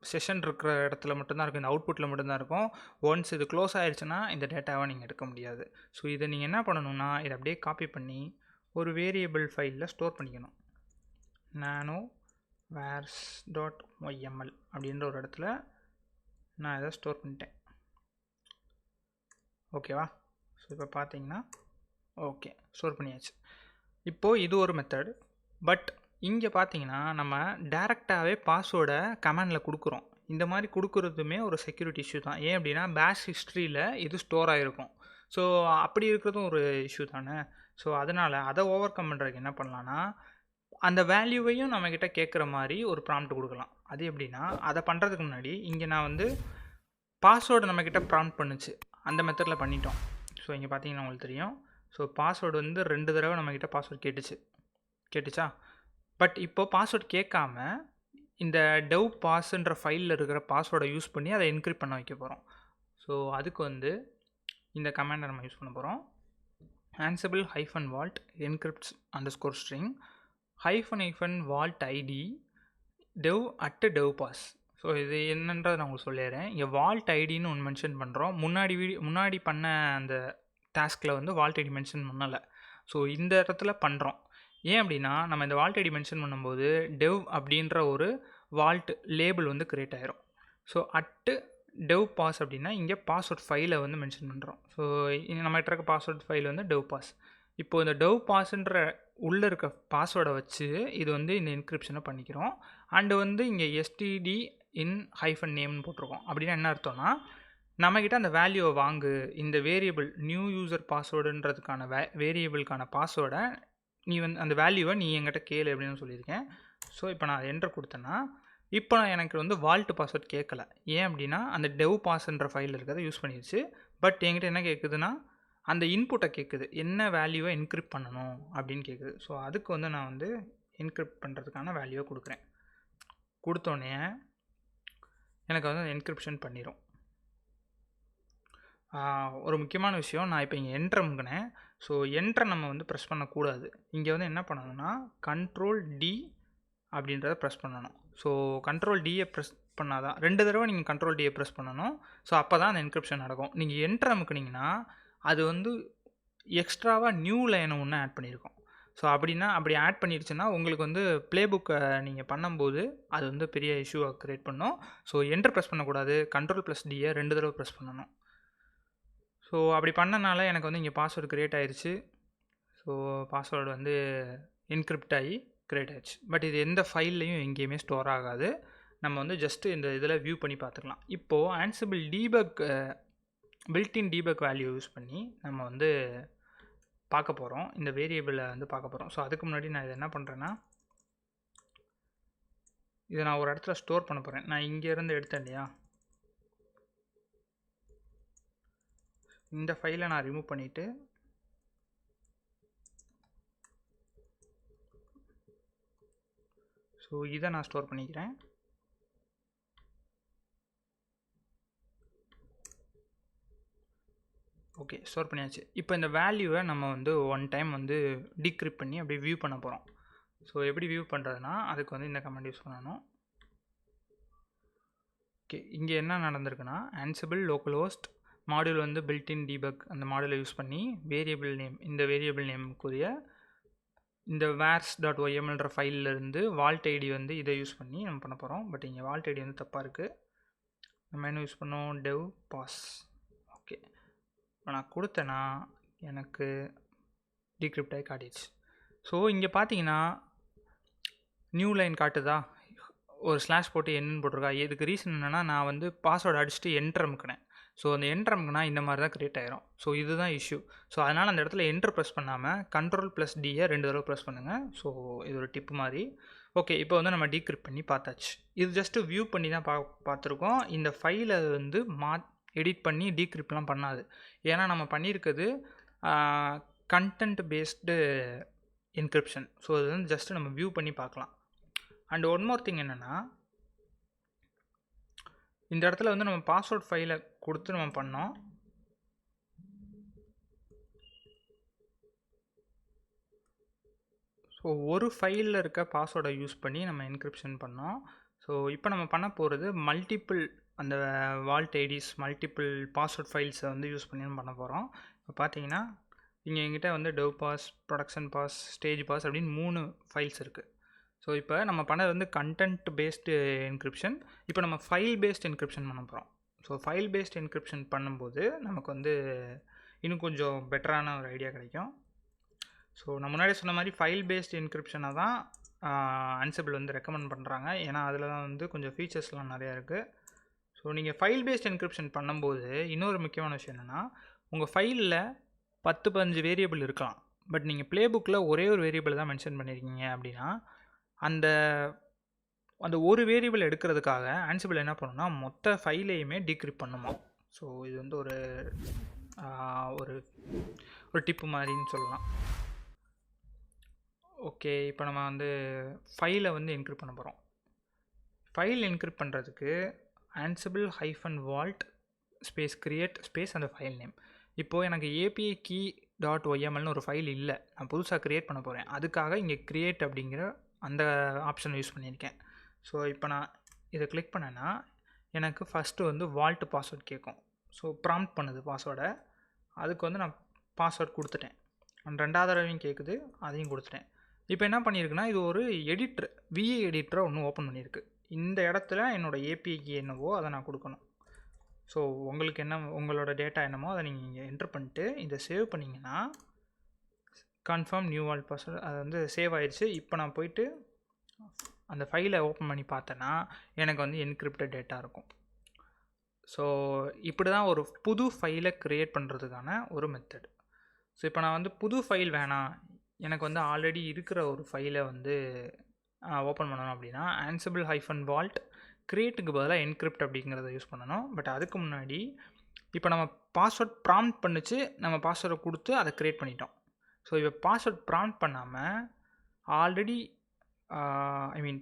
செஷன் இருக்கிற இடத்துல மட்டும்தான் இருக்கும். இந்த அவுட்புட்டில் மட்டும்தான் இருக்கும். ஒன்ஸ் இது க்ளோஸ் ஆகிடுச்சுன்னா இந்த டேட்டாவை நீங்கள் எடுக்க முடியாது. ஸோ இதை நீங்கள் என்ன பண்ணணும்னா, இதை அப்படியே காப்பி பண்ணி ஒரு வேரியபிள் ஃபைலில் ஸ்டோர் பண்ணிக்கணும். nano_vars.yml அப்படின்ற ஒரு இடத்துல நான் இதை ஸ்டோர் பண்ணிட்டேன். ஓகேவா? ஸோ இப்போ பார்த்தீங்கன்னா ஓகே, ஸ்டோர் பண்ணியாச்சு. இப்போது இது ஒரு மெத்தட். பட் இங்கே பார்த்தீங்கன்னா நம்ம டேரெக்டாகவே பாஸ்வேர்டை கமாண்டில் கொடுக்குறோம். இந்த மாதிரி கொடுக்குறதுமே ஒரு செக்யூரிட்டி இஷ்யூ தான். ஏன் அப்படின்னா பேஷ் ஹிஸ்ட்ரியில் இது ஸ்டோர் ஆகிருக்கும். ஸோ அப்படி இருக்கிறதும் ஒரு இஷ்யூ தானே. ஸோ அதனால் அதை ஓவர் கம் பண்ணுறதுக்கு என்ன பண்ணலான்னா, அந்த வேல்யூவையும் நம்மக்கிட்ட கேட்குற மாதிரி ஒரு ப்ராம்ப்ட் கொடுக்கலாம். அது எப்படின்னா, அதை பண்ணுறதுக்கு முன்னாடி இங்கே நான் வந்து பாஸ்வேர்டு நம்மக்கிட்ட ப்ராம்ப்ட் பண்ணுச்சு, அந்த மெத்தடில் பண்ணிட்டோம். ஸோ இங்கே பார்த்தீங்கன்னா உங்களுக்கு தெரியும். ஸோ பாஸ்வேர்டு வந்து 2 தடவை நம்மக்கிட்ட பாஸ்வேர்டு கேட்டுச்சா. பட் இப்போது பாஸ்வேர்டு கேட்காம இந்த டெவ் பாஸ்ன்ற ஃபைலில் இருக்கிற பாஸ்வேர்டை யூஸ் பண்ணி அதை என்கிரிப்ட் பண்ண வைக்க போகிறோம். ஸோ அதுக்கு வந்து இந்த கமாண்டை நம்ம யூஸ் பண்ண போகிறோம். ansible-vault encrypts_string -vault id dev@devpass. So இது என்னன்றதை நான் உங்களுக்கு சொல்லிடுறேன். இங்கே வால்ட் ஐடின்னு ஒன்று மென்ஷன் பண்ணுறோம். முன்னாடி பண்ண அந்த டாஸ்கில் வந்து வால்ட் ஐடி மென்ஷன் பண்ணலை. ஸோ இந்த இடத்துல பண்ணுறோம். ஏன் அப்படின்னா நம்ம இந்த வால்ட் ஐடி மென்ஷன் பண்ணும்போது டெவ் அப்படின்ற ஒரு வால்ட் லேபிள் வந்து க்ரியேட் ஆகிரும். ஸோ டெவ் பாஸ் அப்படின்னா இங்கே பாஸ்வேர்ட் ஃபைலை வந்து மென்ஷன் பண்ணுறோம். ஸோ நம்மகிட்ட இருக்க பாஸ்வேர்ட் ஃபைல் வந்து டெவ் பாஸ். இப்போது இந்த டெவ் பாஸ்ன்ற உள்ளே இருக்க பாஸ்வேர்டை வச்சு இது வந்து இந்த என்கிரிப்ஷனை பண்ணிக்கிறோம். அண்டு வந்து இங்கே எஸ்டிடி இன் ஹைஃபன் நேம்னு போட்டிருக்கோம். அப்படின்னா என்ன அர்த்தம்னா நம்மக்கிட்ட அந்த வேல்யூவை வாங்கு, இந்த வேரியபிள் நியூ யூசர் பாஸ்வேர்டுன்றதுக்கான வேரியபிளுக்கான பாஸ்வேர்டை நீ வந்து அந்த வேல்யூவை நீ என்கிட்ட கேளு அப்படின்னு சொல்லியிருக்கேன். ஸோ இப்போ நான் என்டர் கொடுத்தேன்னா இப்போ எனக்கு வந்து வால்ட் பாஸ்வேர்ட் கேட்கல. ஏன் அப்படின்னா அந்த டெவ் பாஸ்ன்ற ஃபைல் இருக்கிறத யூஸ் பண்ணிடுச்சு. பட் என்கிட்ட என்ன கேட்குதுன்னா அந்த இன்புட்டை கேட்குது, என்ன வேல்யூவை என்கிரிப்ட் பண்ணணும் அப்படின்னு கேட்குது. ஸோ அதுக்கு வந்து நான் வந்து என்கிரிப்ட் பண்ணுறதுக்கான வேல்யூவை கொடுக்குறேன். கொடுத்தோடனே எனக்கு வந்து என்கிரிப்ஷன் பண்ணிடும். ஒரு முக்கியமான விஷயம், நான் இப்போ இங்கே என்ட்ரு அமுக்கினேன். ஸோ என்ட்ரை நம்ம வந்து ப்ரெஸ் பண்ணக்கூடாது. இங்கே வந்து என்ன பண்ணணும்னா கண்ட்ரோல் டி அப்படின்றத ப்ரெஸ் பண்ணணும். ஸோ கண்ட்ரோல் டியை ப்ரெஸ் பண்ணால் தான் 2 தடவை நீங்கள் கண்ட்ரோல் டியை ப்ரெஸ் பண்ணணும். ஸோ அப்போ தான் அந்த என்கிரிப்ஷன் நடக்கும். நீங்கள் என்ட்ரு அமுக்குனீங்கன்னா அது வந்து எக்ஸ்ட்ராவாக நியூ லைனை ஒன்று ஆட் பண்ணியிருக்கோம். ஸோ அப்படி ஆட் பண்ணிடுச்சுன்னா உங்களுக்கு வந்து ப்ளேபுக்கை நீங்கள் பண்ணும்போது அது வந்து பெரிய இஷ்யூவை க்ரியேட் பண்ணும். ஸோ என்ட்ரு ப்ரெஸ் பண்ணக்கூடாது, கண்ட்ரோல் ப்ளஸ் டியை 2 தடவை ப்ரெஸ் பண்ணணும். ஸோ அப்படி பண்ணனால எனக்கு வந்து இங்கே பாஸ்வேர்டு க்ரியேட் ஆயிடுச்சு. ஸோ பாஸ்வேர்டு வந்து என்கிரிப்ட் ஆகி க்ரியேட் ஆயிடுச்சு. பட் இது எந்த ஃபைல்லையும் எங்கேயுமே ஸ்டோர் ஆகாது. நம்ம வந்து ஜஸ்ட்டு இந்த இதில் வியூ பண்ணி பார்த்துக்கலாம். இப்போது Ansible debug built-in debug value use பண்ணி நம்ம வந்து பார்க்க போகிறோம். இந்த வேரியபிளை வந்து பார்க்க போகிறோம். ஸோ அதுக்கு முன்னாடி நான் இதை என்ன பண்ணுறேன்னா இதை நான் ஒரு இடத்துல ஸ்டோர் பண்ண போகிறேன். நான் இங்கேருந்து எடுத்தேன் இல்லையா, இந்த ஃபைலை நான் ரிமூவ் பண்ணிவிட்டு ஸோ இதை நான் ஸ்டோர் பண்ணிக்கிறேன். ஓகே, ஸ்டோர் பண்ணியாச்சு. இப்போ இந்த வேல்யூவை நம்ம வந்து ஒன் டைம் வந்து டீக்ரிப்ட் பண்ணி அப்படியே வியூ பண்ண போகிறோம். ஸோ எப்படி வியூ பண்ணுறதுனா அதுக்கு வந்து இந்த கமெண்ட் யூஸ் பண்ணணும். ஓகே, இங்கே என்ன நடந்திருக்குன்னா ஆன்சிபிள் லோக்கல் ஹோஸ்ட் மாடியூல் வந்து பில்ட்இன் டீபக் அந்த மாடியூலை யூஸ் பண்ணி வேரியபிள் நேம், இந்த வேரியபிள் நேமுக்குரிய இந்த vars.ymlன்ற ஃபைல்லேருந்து வால்ட் ஐடி வந்து இதை யூஸ் பண்ணி நம்ம பண்ண போகிறோம். பட் இங்கே வால்ட் ஐடி வந்து தப்பாக இருக்குது. நம்ம என்ன யூஸ் பண்ணோம், டெவ் பாஸ். ஓகே, இப்போ நான் கொடுத்தேன்னா எனக்கு டீக்ரிப்ட் ஆகி காட்டிடுச்சு. ஸோ இங்கே பார்த்தீங்கன்னா நியூ லைன் காட்டுதா, ஒரு ஸ்லாஷ் போட்டு என்னன்னு போட்டிருக்கா. இதுக்கு ரீசன் என்னென்னா நான் வந்து பாஸ்வேர்டு அடிச்சுட்டு என்ட்ரு அமுக்கினேன். ஸோ அந்த என்ட்ரு அமுக்குனா இந்த மாதிரி தான் க்ரியேட் ஆகிரும். ஸோ இதுதான் இஷ்யூ. ஸோ அதனால் அந்த இடத்துல என்ட்ரு ப்ரெஸ் பண்ணாமல் கண்ட்ரோல் ப்ளஸ் டியை 2 தடவை ப்ரெஸ் பண்ணுங்கள். ஸோ இது ஒரு டிப்பு மாதிரி. ஓகே, இப்போ வந்து நம்ம டீக்ரிப்ட் பண்ணி பார்த்தாச்சு. இது ஜஸ்ட்டு வியூ பண்ணி தான் பார்த்துருக்கோம். இந்த ஃபைலை வந்து எடிட் பண்ணி டீக்ரிப்ட்லாம் பண்ணாது. ஏன்னா நம்ம பண்ணியிருக்கிறது கண்டென்ட் பேஸ்டு என்கிரிப்ஷன். ஸோ இது வந்து ஜஸ்ட்டு நம்ம வியூ பண்ணி பார்க்கலாம். அண்ட் ஒன் மோர் திங் என்னென்னா இந்த இடத்துல வந்து நம்ம பாஸ்வேர்ட் ஃபைலை கொடுத்து நம்ம பண்ணோம். ஸோ ஒரு ஃபைலில் இருக்க பாஸ்வேர்டை யூஸ் பண்ணி நம்ம என்கிரிப்ஷன் பண்ணோம். ஸோ இப்போ நம்ம பண்ண போகிறது மல்டிபிள் அந்த வால்ட் ஐடிஸ் மல்டிபிள் பாஸ்வேர்ட் ஃபைல்ஸை வந்து யூஸ் பண்ணி பண்ண போகிறோம். இப்போ பார்த்தீங்கன்னா இங்கே எங்கிட்ட வந்து dev pass, production pass, stage pass அப்படின்னு 3 ஃபைல்ஸ் இருக்குது. ஸோ இப்போ நம்ம பண்ணது வந்து கண்டென்ட் பேஸ்டு என்கிரிப்ஷன். இப்போ நம்ம ஃபைல் பேஸ்ட் என்கிரிப்ஷன் பண்ண போகிறோம். ஸோ ஃபைல் பேஸ்ட் என்கிரிப்ஷன் பண்ணும்போது நமக்கு வந்து இன்னும் கொஞ்சம் பெட்டரான ஒரு ஐடியா கிடைக்கும். ஸோ நான் முன்னாடி சொன்ன மாதிரி ஃபைல் பேஸ்ட் என்கிரிப்ஷனை தான் ஆன்சிபிள் வந்து ரெக்கமெண்ட் பண்ணுறாங்க. ஏன்னா அதில் தான் வந்து கொஞ்சம் ஃபீச்சர்ஸ்லாம் நிறையா இருக்குது. ஸோ நீங்கள் ஃபைல் பேஸ்ட் என்கிரிப்ஷன் பண்ணும்போது இன்னொரு முக்கியமான விஷயம் என்னென்னா உங்கள் ஃபைலில் 10-15 வேரியபிள் இருக்கலாம். பட் நீங்கள் ப்ளே புக்கில் ஒரே ஒரு வேரியபிள் தான் மென்ஷன் பண்ணியிருக்கீங்க அப்படின்னா அந்த ஒரு வேரியபிள் எடுக்கிறதுக்காக ஆன்சிபிள் என்ன பண்ணணும்னா மொத்த ஃபைலையுமே டீக்ரிப்ட் பண்ணுமா. ஸோ இது வந்து ஒரு டிப்பு மாதிரின்னு சொல்லலாம். ஓகே, இப்போ நம்ம வந்து ஃபைலை வந்து என்கிரிப்ட் பண்ண போகிறோம். ஃபைல் என்கிரிப்ட் பண்ணுறதுக்கு Ansible -vault space create space அந்த ஃபைல் நேம். இப்போது எனக்கு API key.ymlனு ஒரு ஃபைல் இல்லை, நான் புதுசாக க்ரியேட் பண்ண போகிறேன். அதுக்காக இங்கே க்ரியேட் அப்படிங்கிற அந்த ஆப்ஷனை யூஸ் பண்ணியிருக்கேன். ஸோ இப்போ நான் இதை கிளிக் பண்ணேன்னா எனக்கு ஃபஸ்ட்டு வந்து வால்ட் பாஸ்வேர்ட் கேட்கும். ஸோ ப்ராம்ப்ட் பண்ணுது பாஸ்வேர்டை. அதுக்கு வந்து நான் பாஸ்வேர்ட் கொடுத்துட்டேன். ரெண்டாவது தடவையும் கேட்குது, அதையும் கொடுத்துட்டேன். இப்போ என்ன பண்ணியிருக்குன்னா இது ஒரு எடிட்டர், விஏ எடிட்டரை ஒன்று ஓப்பன் பண்ணியிருக்கு. இந்த இடத்துல என்னோடய ஏபிஐக்கு என்னவோ அதை நான் கொடுக்கணும். ஸோ உங்களுக்கு என்ன உங்களோட டேட்டா என்னமோ அதை நீங்கள் இங்கே என்ட்ரு பண்ணிட்டு இதை சேவ் பண்ணிங்கன்னா கன்ஃபார்ம் நியூ வால்ட் பாஸ்வேர்டு அது வந்து சேவ் ஆயிடுச்சு. இப்போ நான் போயிட்டு அந்த ஃபைலை ஓப்பன் பண்ணி பார்த்தேன்னா எனக்கு வந்து என்கிரிப்டட் டேட்டா இருக்கும். ஸோ இப்படி தான் ஒரு புது ஃபைலை க்ரியேட் பண்ணுறதுக்கான ஒரு மெத்தட். ஸோ இப்போ நான் வந்து புது ஃபைல் வேணாம், எனக்கு வந்து ஆல்ரெடி இருக்கிற ஒரு ஃபைலை வந்து ஓப்பன் பண்ணணும் அப்படின்னா ansible-vault க்ரியேட்டுக்கு பதிலாக என்கிரிப்ட் அப்படிங்கிறத யூஸ் பண்ணணும். பட் அதுக்கு முன்னாடி இப்போ நம்ம பாஸ்வேர்ட் ப்ராம்ப்ட் பண்ணிச்சு, நம்ம பாஸ்வேர்டை கொடுத்து அதை க்ரியேட் பண்ணிட்டோம். ஸோ இப்போ பாஸ்வேர்ட் ப்ராம்ப்ட் பண்ணாமல் ஆல்ரெடி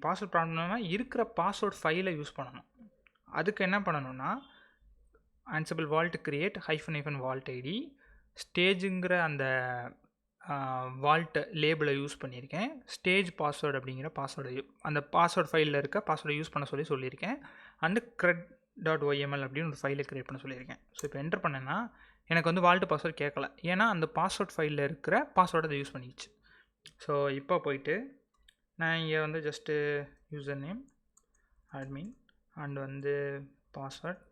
பாஸ்வேர்ட் ப்ராம்ப்ட் பண்ணாமல் இருக்கிற பாஸ்வேர்ட் ஃபைலை யூஸ் பண்ணணும். அதுக்கு என்ன பண்ணணும்னா ansible-vault create -vault id ஸ்டேஜுங்கிற அந்த வால்ட் லேபிளை யூஸ் பண்ணியிருக்கேன். ஸ்டேஜ் பாஸ்வேர்டு அப்படிங்கிற பாஸ்வேர்டு அந்த பாஸ்வேர்ட் ஃபைலில் இருக்க பாஸ்வேர்டை யூஸ் பண்ண சொல்லியிருக்கேன். அண்டு cred.yml அப்படின்னு ஒரு ஃபைலை க்ரியேட் பண்ண சொல்லியிருக்கேன். ஸோ இப்போ என்டர் பண்ணேன்னா எனக்கு வந்து வால்ட் பாஸ்வேர்டு கேட்கல, ஏன்னா அந்த பாஸ்வேர்ட் ஃபைலில் இருக்கிற பாஸ்வேர்டை அதை யூஸ் பண்ணிடுச்சு. ஸோ இப்போ போயிட்டு நான் இங்கே வந்து just user name admin and வந்து பாஸ்வேர்ட்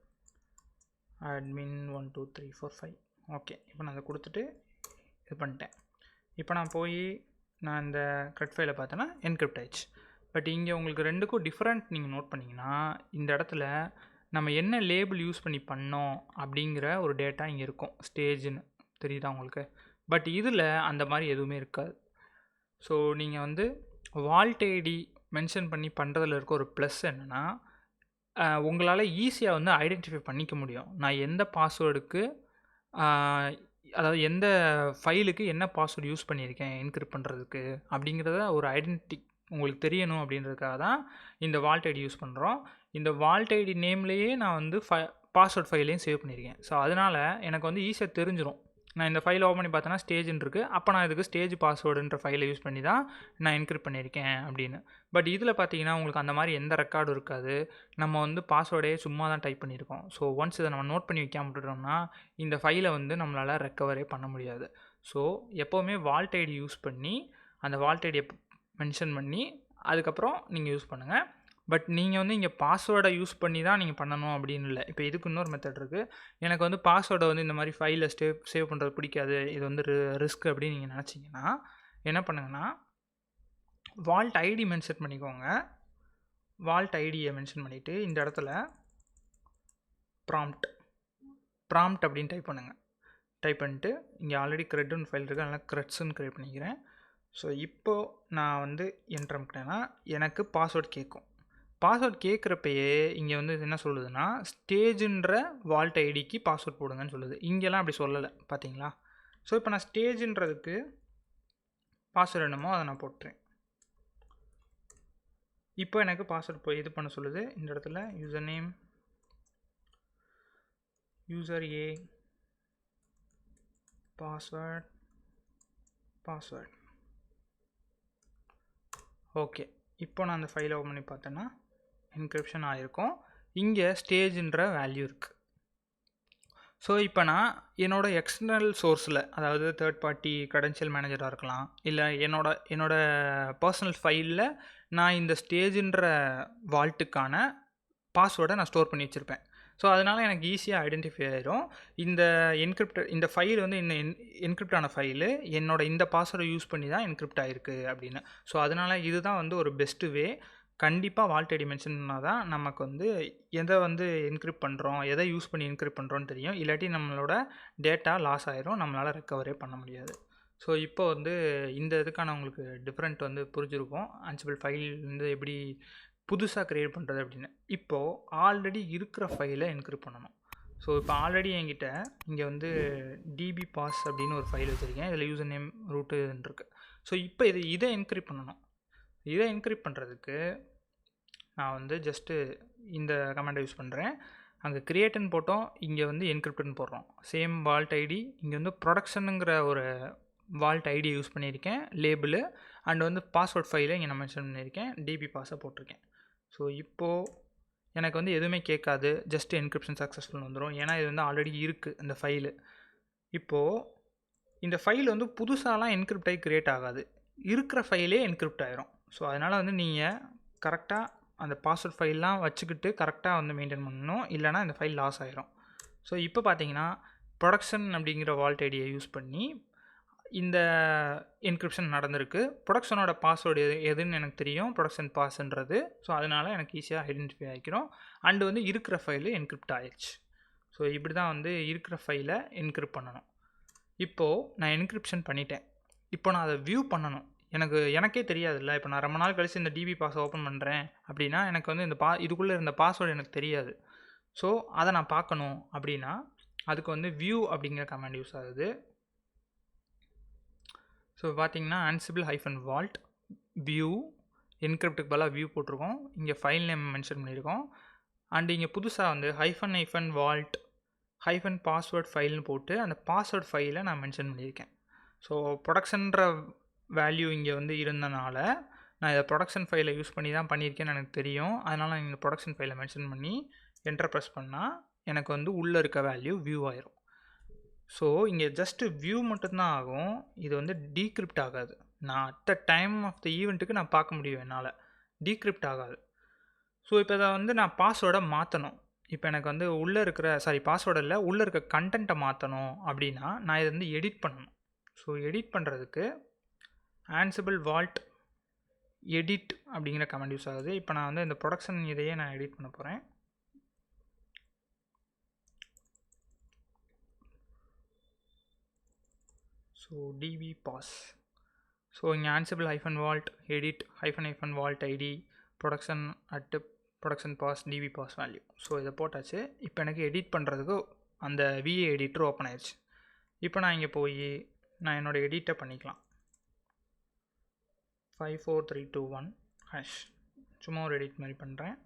admin 1 2 3 4 5. ஓகே, இப்போ நான் அதை கொடுத்துட்டு இது பண்ணிட்டேன். இப்போ நான் போய் நான் இந்த க்ரெட் ஃபைலை பார்த்தேன்னா என்கிரிப்ட் ஆயிடுச்சு. பட் இங்கே உங்களுக்கு ரெண்டுக்கும் டிஃப்ரெண்ட் நீங்கள் நோட் பண்ணிங்கன்னா இந்த இடத்துல நம்ம என்ன லேபிள் யூஸ் பண்ணி பண்ணோம் அப்படிங்கிற ஒரு டேட்டா இங்கே இருக்கும், ஸ்டேஜ்னு தெரியுதா உங்களுக்கு. பட் இதில் அந்த மாதிரி எதுவுமே இருக்காது. ஸோ நீங்கள் வந்து வால்ட் ஐடி மென்ஷன் பண்ணி பண்ணுறதுல இருக்க ஒரு ப்ளஸ் என்னென்னா உங்களால் ஈஸியாக வந்து ஐடென்டிஃபை பண்ணிக்க முடியும். நான் எந்த பாஸ்வேர்டுக்கு அதாவது எந்த ஃபைலுக்கு என்ன பாஸ்வேர்டு யூஸ் பண்ணியிருக்கேன் என்கிரிப்ட் பண்ணுறதுக்கு அப்படிங்கிறத ஒரு ஐடென்டிட்டி உங்களுக்கு தெரியணும் அப்படின்றதுக்காக தான் இந்த வால்ட் ஐடி யூஸ் பண்ணுறோம். இந்த வால்ட் ஐடி நேம்லேயே நான் வந்து பாஸ்வேர்ட் ஃபைலையும் சேவ் பண்ணியிருக்கேன். ஸோ அதனால் எனக்கு வந்து ஈஸியாக தெரிஞ்சிடும். நான் இந்த ஃபைலை ஓப்பன் பண்ணி பார்த்தேன்னா ஸ்டேஜ்னு இருக்குது, அப்போ நான் இதுக்கு ஸ்டேஜ் பாஸ்வேர்டுன்ற ஃபைலை யூஸ் பண்ணி தான் நான் என்கிரிப்ட் பண்ணியிருக்கேன் அப்படின்னு. பட் இதில் பார்த்தீங்கன்னா உங்களுக்கு அந்த மாதிரி எந்த ரெக்கார்டும் இருக்காது. நம்ம வந்து பாஸ்வேர்டே சும்மா தான் டைப் பண்ணியிருக்கோம். ஸோ ஒன்ஸ் இதை நம்ம நோட் பண்ணி வைக்காம விட்டுட்டோம்னா இந்த ஃபைலை வந்து நம்மளால் ரெக்கவரே பண்ண முடியாது. ஸோ எப்போவுமே வால்ட் ஐடி யூஸ் பண்ணி அந்த வால்ட் ஐடியை மென்ஷன் பண்ணி அதுக்கப்புறம் நீங்கள் யூஸ் பண்ணுங்கள். பட் நீங்கள் வந்து இங்கே பாஸ்வேர்டை யூஸ் பண்ணி தான் நீங்கள் பண்ணணும் அப்படின்னு இல்லை. இப்போ இதுக்கு இன்னொரு மெத்தட் இருக்குது. எனக்கு வந்து பாஸ்வேர்டை வந்து இந்த மாதிரி ஃபைலில் சேவ் பண்ணுறது பிடிக்காது, இது வந்து ரிஸ்க் அப்படின்னு நீங்கள் நினச்சிங்கன்னா என்ன பண்ணுங்கன்னா வால்ட் ஐடி மென்ஷன் பண்ணிக்கோங்க. வால்ட் ஐடியை மென்ஷன் பண்ணிவிட்டு இந்த இடத்துல ப்ராம்ப்ட் அப்படின்னு டைப் பண்ணுங்கள். டைப் பண்ணிட்டு இங்கே ஆல்ரெடி க்ரெட்னு ஃபைல் இருக்குது, அதனால் க்ரெட்ஸ்ன்னு க்ரியேட் பண்ணிக்கிறேன். ஸோ இப்போது நான் வந்து என்டர் பண்ணிட்டேன்னா எனக்கு பாஸ்வேர்ட் கேட்கும். பாஸ்வேர்ட் கேட்குறப்பயே இங்கே வந்து என்ன சொல்லுதுன்னா ஸ்டேஜுன்ற வால்ட் ஐடிக்கு பாஸ்வேர்ட் போடுங்கன்னு சொல்லுது. இங்கெல்லாம் அப்படி சொல்லலை பார்த்தீங்களா. ஸோ இப்போ நான் ஸ்டேஜுன்றதுக்கு பாஸ்வேர்டு என்னமோ அதை நான் போட்டுறேன். இப்போ எனக்கு பாஸ்வேர்ட் போய் இது பண்ண சொல்லுது. இந்த இடத்துல யூசர் நேம் யூசர் ஏ பாஸ்வேர்ட் ஓகே. இப்போ நான் அந்த ஃபைலை ஓப்பன் பண்ணி பார்த்தேன்னா என்கிரிப்ஷன் ஆகிருக்கும். இங்கே ஸ்டேஜுன்ற வேல்யூ இருக்குது. ஸோ இப்போ நான் என்னோடய எக்ஸ்டர்னல் சோர்ஸில், அதாவது தேர்ட் பார்ட்டி க்ரெடென்ஷியல் மேனேஜராக இருக்கலாம், இல்லை என்னோட பர்சனல் ஃபைலில் நான் இந்த ஸ்டேஜுன்ற வால்ட்டுக்கான பாஸ்வேர்டை நான் ஸ்டோர் பண்ணி வச்சுருப்பேன். ஸோ அதனால் எனக்கு ஈஸியாக ஐடென்டிஃபை ஆகிடும் இந்த ஃபைல் வந்து என்கிரிப்ட் ஆன ஃபைலு இந்த பாஸ்வேர்டை யூஸ் பண்ணி தான் என்கிரிப்ட் ஆகிருக்கு அப்படின்னு. ஸோ அதனால் இதுதான் வந்து ஒரு பெஸ்ட்டு வே. கண்டிப்பாக வால்ட் ஐடி மென்ஷன் பண்ணால் தான் நமக்கு வந்து எதை வந்து என்கிரிப்ட் பண்ணுறோம், எதை யூஸ் பண்ணி என்கிரிப்ட் பண்ணுறோன்னு தெரியும். இல்லாட்டி நம்மளோட டேட்டா லாஸ் ஆகிரும், நம்மளால் ரெக்கவரே பண்ண முடியாது. ஸோ இப்போ வந்து இந்த இதுக்கான உங்களுக்கு டிஃப்ரெண்ட் வந்து புரிஞ்சிருக்கும். ansible ஃபைல் வந்து எப்படி புதுசாக க்ரியேட் பண்ணுறது அப்படின்னு. இப்போது ஆல்ரெடி இருக்கிற ஃபைலை என்கிரிப்ட் பண்ணணும். ஸோ இப்போ ஆல்ரெடி என்கிட்ட இங்கே வந்து dbpass அப்படின்னு ஒரு ஃபைல் வச்சுருக்கேன். இதில் யூசர் நேம் ரூட்டுன்னு இருக்குது. ஸோ இப்போ இதை என்கிரிப்ட் பண்ணணும். இதை என்கிரிப்ட் பண்ணுறதுக்கு நான் வந்து ஜஸ்ட்டு இந்த கமெண்டை யூஸ் பண்ணுறேன். அங்கே க்ரியேட்டுன்னு போட்டோம், இங்கே வந்து என்கிரிப்ட்னு போடுறோம். சேம் வால்ட் ஐடி, இங்கே வந்து ப்ரொடக்ஷனுங்கிற ஒரு வால்ட் ஐடியை யூஸ் பண்ணியிருக்கேன் லேபிளு, அண்ட் வந்து பாஸ்வேர்ட் ஃபைலை இங்கே நான் மென்ஷன் பண்ணியிருக்கேன், dbpass போட்டிருக்கேன். ஸோ இப்போது எனக்கு வந்து எதுவுமே கேட்காது, ஜஸ்ட் என்கிரிப்ஷன் சக்ஸஸ்ஃபுல்னு வந்துடும். ஏன்னா இது வந்து ஆல்ரெடி இருக்குது இந்த ஃபைலு. இப்போது இந்த ஃபைல் வந்து புதுசாலாம் என்கிரிப்ட் ஆகி க்ரியேட் ஆகாது, இருக்கிற ஃபைலே என்கிரிப்ட் ஆகிரும். ஸோ அதனால் வந்து நீங்கள் கரெக்டாக அந்த பாஸ்வேர்ட் ஃபைல்லாம் வச்சுக்கிட்டு கரெக்டாக வந்து மெயின்டைன் பண்ணணும், இல்லைனா இந்த ஃபைல் லாஸ் ஆகிரும். ஸோ இப்போ பார்த்தீங்கன்னா ப்ரொடக்ஷன் அப்படிங்கிற வால்ட் ஐடியை யூஸ் பண்ணி இந்த என்கிரிப்ஷன் நடந்திருக்கு. ப்ரொடக்ஷனோட பாஸ்வேர்டு எதுன்னு எனக்கு தெரியும், ப்ரொடக்ஷன் பாஸ்ன்றது. ஸோ அதனால் எனக்கு ஈஸியாக ஐடென்டிஃபை ஆகிக்கிறோம். அண்டு வந்து இருக்கிற ஃபைலு என்கிரிப்ட் ஆயிடுச்சு. ஸோ இப்படி தான் வந்து இருக்கிற ஃபைலை என்கிரிப்ட் பண்ணணும். இப்போது நான் என்கிரிப்ஷன் பண்ணிட்டேன். இப்போ நான் அதை வியூ பண்ணணும். எனக்கே தெரியாதுல்ல. இப்போ நான் ரொம்ப நாள் கழிச்சு இந்த டிபி பாஸ் ஓப்பன் பண்ணுறேன் அப்படின்னா எனக்கு வந்து இந்த இதுக்குள்ளே இருந்த பாஸ்வேர்டு எனக்கு தெரியாது. ஸோ அதை நான் பார்க்கணும் அப்படின்னா அதுக்கு வந்து வியூ அப்படிங்கிற கமாண்ட் யூஸ் ஆகுது. ஸோ பார்த்தீங்கன்னா ansible-vault வியூ என்கிரிப்டுக்கு பதிலாக வியூ போட்டிருக்கோம். இங்கே ஃபைல் நேம் மென்ஷன் பண்ணியிருக்கோம். அண்ட் இங்கே புதுசாக வந்து -vault -password ஃபைல்னு போட்டு அந்த பாஸ்வேர்ட் ஃபைலை நான் மென்ஷன் பண்ணியிருக்கேன். ஸோ ப்ரொடக்ஷன்ற வேல்யூ இங்கே வந்து இருந்தனால நான் இதை ப்ரொடக்ஷன் ஃபைலை யூஸ் பண்ணி தான் பண்ணியிருக்கேன்னு எனக்கு தெரியும். அதனால் நான் இந்த ப்ரொடக்ஷன் ஃபைலை மென்ஷன் பண்ணி என்டர் ப்ரெஸ் பண்ணால் எனக்கு வந்து உள்ளே இருக்க வேல்யூ வியூ ஆயிரும். ஸோ இங்கே ஜஸ்ட்டு வியூ மட்டும்தான் ஆகும், இது வந்து டீக்ரிப்ட் ஆகாது. நான் at the time of the ஈவெண்ட்டுக்கு நான் பார்க்க முடியும், என்னால் டீக்ரிப்ட் ஆகாது. ஸோ இப்போ இதை வந்து நான் பாஸ்வேர்டை மாற்றணும். இப்போ எனக்கு வந்து உள்ளே இருக்கிற பாஸ்வேர்டு இல்லை, உள்ளே இருக்க கண்டென்ட்டை மாற்றணும் அப்படின்னா நான் இதை வந்து எடிட் பண்ணணும். ஸோ எடிட் பண்ணுறதுக்கு ansible-vault edit அப்படிங்கிற கமெண்ட் யூஸ் ஆகுது. இப்போ நான் வந்து இந்த ப்ரொடக்ஷன் இதையே நான் எடிட் பண்ண போகிறேன். So dbpass. ஸோ இங்கே ansible-vault edit -vault id production at production pass dbpass value. So இதை போட்டாச்சு. இப்போ எனக்கு எடிட் பண்ணுறதுக்கு அந்த VA எடிட்டர் ஓப்பன் ஆயிடுச்சு. இப்போ நான் இங்கே போய் நான் என்னோடய எடிட்டை பண்ணிக்கலாம். 54321# சும்மா ஒரு எடிட் மாதிரி பண்ணுறேன்.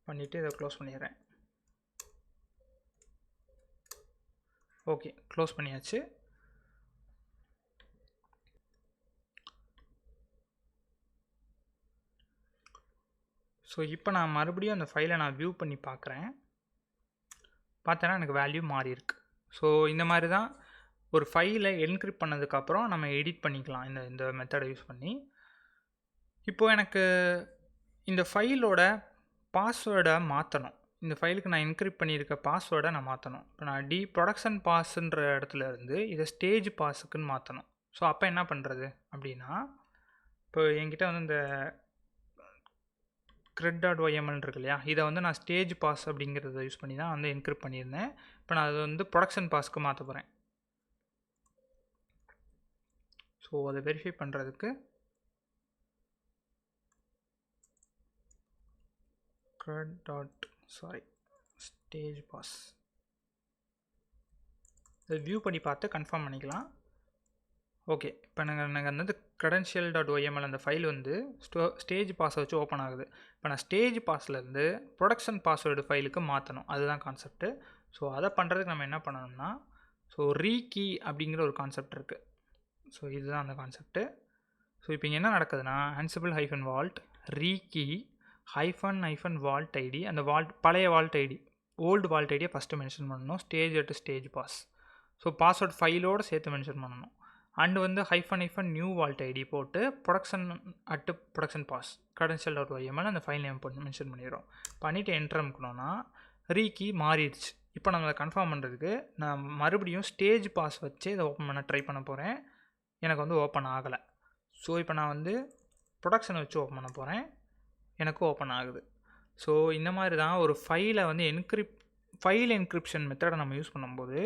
பண்ணிவிட்டு இதை க்ளோஸ் பண்ணிடுறேன். ஓகே, க்ளோஸ் பண்ணியாச்சு. ஸோ இப்போ நான் மறுபடியும் அந்த ஃபைலை நான் வியூ பண்ணி பார்க்குறேன். பார்த்தேன்னா எனக்கு வேல்யூ மாறி இருக்கு. ஸோ இந்த மாதிரி தான் ஒரு ஃபைலை என்கிரிப்ட் பண்ணதுக்கப்புறம் நம்ம எடிட் பண்ணிக்கலாம் இந்த மெத்தடை யூஸ் பண்ணி. இப்போது எனக்கு இந்த ஃபைலோட பாஸ்வேர்டை மாற்றணும். இந்த ஃபைலுக்கு நான் என்கிரிப்ட் பண்ணியிருக்க பாஸ்வேர்டை நான் மாற்றணும். இப்போ நான் ப்ரொடக்ஷன் பாஸ்ன்ற இடத்துல இருந்து இதை ஸ்டேஜ் பாஸுக்குன்னு மாற்றணும். ஸோ அப்போ என்ன பண்ணுறது அப்படின்னா, இப்போ என்கிட்ட வந்து இந்த cred.yml இருக்கு இல்லையா, இதை வந்து நான் ஸ்டேஜ் பாஸ் அப்படிங்கிறத யூஸ் பண்ணி தான் வந்து என்கிரிப்ட் பண்ணியிருந்தேன். இப்போ நான் அதை வந்து ப்ரொடக்ஷன் பாஸ்க்கு மாற்ற போகிறேன். ஸோ அதை வெரிஃபை பண்ணுறதுக்கு stage pass இதை வியூ பண்ணி பார்த்து கன்ஃபார்ம் பண்ணிக்கலாம். ஓகே, இப்போ எனக்கு வந்து credential.yml அந்த ஃபைல் வந்து ஸ்டேஜ் பாஸை வச்சு ஓப்பன் ஆகுது. இப்போ நான் ஸ்டேஜ் பாஸ்லேருந்து ப்ரொடக்ஷன் பாஸ்வேர்டு ஃபைலுக்கு மாற்றணும், அதுதான் கான்செப்ட்டு. ஸோ அதை பண்ணுறதுக்கு நம்ம என்ன பண்ணணும்னா, ஸோ ரீகீ அப்படிங்கிற ஒரு கான்செப்ட் இருக்குது. ஸோ இதுதான் அந்த கான்செப்ட்டு. ஸோ இப்போ இங்கே என்ன நடக்குதுன்னா, ansible-vault ரீகீ -vault id அந்த பழைய வால்ட் ஐடி ஓல்டு வால்ட் ஐடியை ஃபஸ்ட்டு மென்ஷன் பண்ணணும், ஸ்டேஜ் பாஸ். ஸோ பாஸ்வேர்ட் ஃபைலோடு சேர்த்து மென்ஷன் பண்ணணும். அண்டு வந்து -new vault id போட்டு production pass credential.yml அந்த ஃபைல் நேம் பண்ணி மென்ஷன் பண்ணிடுறோம். பண்ணிவிட்டு என்டர் அமுக்கணும்னா ரீகீ மாறிடுச்சு. இப்போ நம்ம அதை கன்ஃபார்ம் பண்ணுறதுக்கு நான் மறுபடியும் ஸ்டேஜ் பாஸ் வச்சு இதை ஓப்பன் பண்ண ட்ரை பண்ண போகிறேன். எனக்கு வந்து ஓப்பன் ஆகலை. ஸோ இப்போ நான் வந்து ப்ரொடக்ஷனை வச்சு ஓப்பன் பண்ண போகிறேன், எனக்கு ஓப்பன் ஆகுது. ஸோ இந்த மாதிரி தான் ஒரு ஃபைலை வந்து ஃபைல் என்கிரிப்ஷன் மெத்தடை நம்ம யூஸ் பண்ணும்போது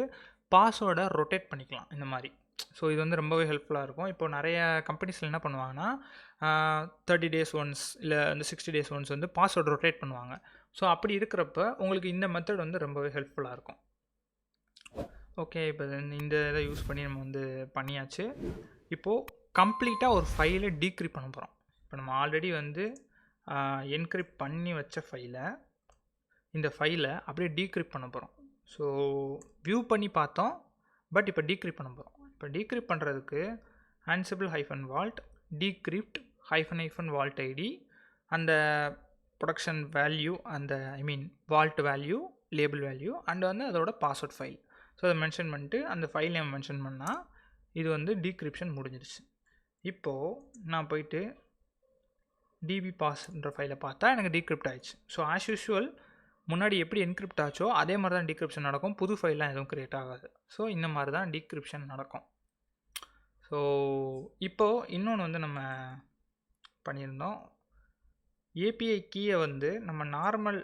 பாஸ்வேர்டை ரொட்டேட் பண்ணிக்கலாம் இந்த மாதிரி. ஸோ இது வந்து ரொம்பவே ஹெல்ப்ஃபுல்லாக இருக்கும். இப்போ நிறைய கம்பெனிஸில் என்ன பண்ணுவாங்கன்னா 30 days ஒன்ஸ் இல்லை வந்து 60 days ஒன்ஸ் வந்து பாஸ்வேர்டு ரொட்டேட் பண்ணுவாங்க. ஸோ அப்படி இருக்கிறப்ப உங்களுக்கு இந்த மெத்தட் வந்து ரொம்பவே ஹெல்ப்ஃபுல்லாக இருக்கும். ஓகே, இப்போ இந்த இதை யூஸ் பண்ணி நம்ம வந்து பண்ணியாச்சு. இப்போது கம்ப்ளீட்டாக ஒரு ஃபைலை டீக்ரிப்ட் பண்ண போகிறோம். இப்போ நம்ம ஆல்ரெடி வந்து என்கிரிப்ட் பண்ணி வச்ச இந்த ஃபைலை அப்படியே டீக்ரிப்ட் பண்ண போகிறோம். ஸோ வியூ பண்ணி பார்த்தோம், பட் இப்போ டீக்ரிப்ட் பண்ண போகிறோம். இப்போ டீக்ரிப்ட் பண்ணுறதுக்கு ansible-vault decrypt -vault id அந்த ப்ரொடக்ஷன் வேல்யூ அந்த vault value, label value and வந்து அதோட பாஸ்வேர்ட் ஃபைல். ஸோ அதை மென்ஷன் பண்ணிட்டு அந்த ஃபைல் நேம் மென்ஷன் பண்ணால் இது வந்து டீக்ரிப்ஷன் முடிஞ்சிருச்சு. இப்போது நான் போயிட்டு dbpass ஃபைலை பார்த்தா எனக்கு டீக்ரிப்ட் ஆயிடுச்சு. ஸோ ஆஸ் யூஷுவல் முன்னாடி எப்படி என்கிரிப்ட் ஆச்சோ அதே மாதிரி தான் டீக்ரிப்ஷன் நடக்கும். புது ஃபைல்லாம் எதுவும் க்ரியேட் ஆகாது. ஸோ இந்த மாதிரி தான் டீக்ரிப்ஷன் நடக்கும். ஸோ இப்போது இன்னொன்று வந்து நம்ம பண்ணியிருந்தோம். ஏபிஐ கீயை வந்து நம்ம நார்மல்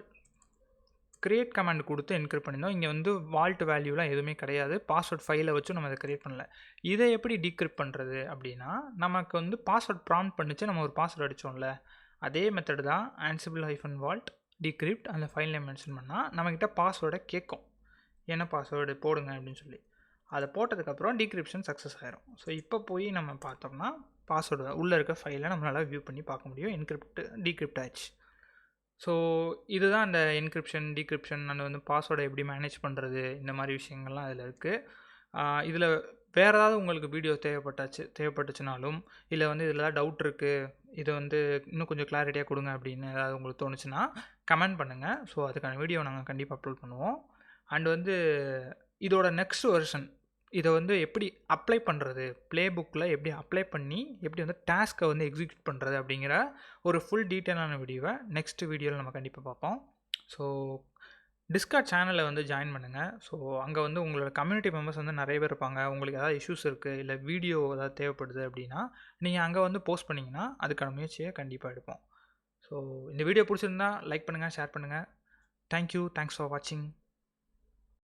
கிரியேட் கமாண்ட் கொடுத்து என்கிரிப்ட் பண்ணியிருந்தோம். இங்கே வந்து வால்ட் வேல்யூலாம் எதுவுமே கிடையாது. பாஸ்வேர்ட் ஃபைலை வச்சு நம்ம இதை கிரியேட் பண்ணல. இதை எப்படி டீக்ரிப்ட் பண்ணுறது அப்படின்னா, நமக்கு வந்து பாஸ்வேர்ட் ப்ராம்ப்ட் பண்ணிச்சு நம்ம ஒரு பாஸ்வேர்ட் அடித்தோம்ல, அதே மெத்தட் தான் ansible-vault decrypt அந்த ஃபைல் நேம் மென்ஷன் பண்ணால் நம்மக்கிட்ட பாஸ்வேர்டை கேட்கும். என்ன பாஸ்வேர்டு போடுங்க அப்படின்னு சொல்லி. அதை போட்டதுக்கப்புறம் டீக்ரிப்ஷன் சக்ஸஸ் ஆயிரும். ஸோ இப்போ போய் நம்ம பார்த்தோம்னா பாஸ்வேர்டு உள்ளே இருக்க ஃபைலை நம்மளால் வியூ பண்ணி பார்க்க முடியும். டீக்ரிப்ட் ஆயிடுச்சு. ஸோ இதுதான் அந்த என்கிரிப்ஷன், டீக்ரிப்ஷன் அண்ட் வந்து பாஸ்வேர்டை எப்படி மேனேஜ் பண்ணுறது, இந்த மாதிரி விஷயங்கள்லாம் அதில் இருக்குது. இதில் வேறு ஏதாவது உங்களுக்கு வீடியோ தேவைப்பட்டுச்சுனாலும், இல்லை வந்து இதில் ஏதாவது டவுட் இருக்குது, இதை வந்து இன்னும் கொஞ்சம் கிளாரிட்டியாக கொடுங்க அப்படின்னு ஏதாவது உங்களுக்கு தோணுச்சுன்னா கமெண்ட் பண்ணுங்கள். ஸோ அதுக்கான வீடியோ நாங்கள் கண்டிப்பாக அப்லோட் பண்ணுவோம். அண்ட் வந்து இதோட நெக்ஸ்ட் வெர்ஷன் இதை வந்து எப்படி அப்ளை பண்ணுறது, ப்ளே புக்கில் எப்படி அப்ளை பண்ணி எப்படி வந்து டாஸ்க்கை வந்து எக்ஸிக்யூட் பண்ணுறது அப்படிங்கிற ஒரு ஃபுல் டீட்டெயிலான வீடியோவை நெக்ஸ்ட் வீடியோவில் நம்ம கண்டிப்பாக பார்ப்போம். ஸோ டிஸ்கார்ட் சேனலில் வந்து ஜாயின் பண்ணுங்கள். ஸோ அங்கே வந்து உங்களோட கம்யூனிட்டி மெம்பர்ஸ் வந்து நிறைய பேர் இருப்பாங்க. உங்களுக்கு ஏதாவது இஷ்யூஸ் இருக்குது, இல்லை வீடியோ ஏதாவது தேவைப்படுது அப்படின்னா நீங்கள் அங்கே வந்து போஸ்ட் பண்ணிங்கன்னா அதுக்கான முயற்சியை கண்டிப்பாக எடுப்போம். ஸோ இந்த வீடியோ பிடிச்சிருந்தா லைக் பண்ணுங்கள், ஷேர் பண்ணுங்கள். தேங்க்யூ, தேங்க்ஸ் ஃபார் வாட்சிங்.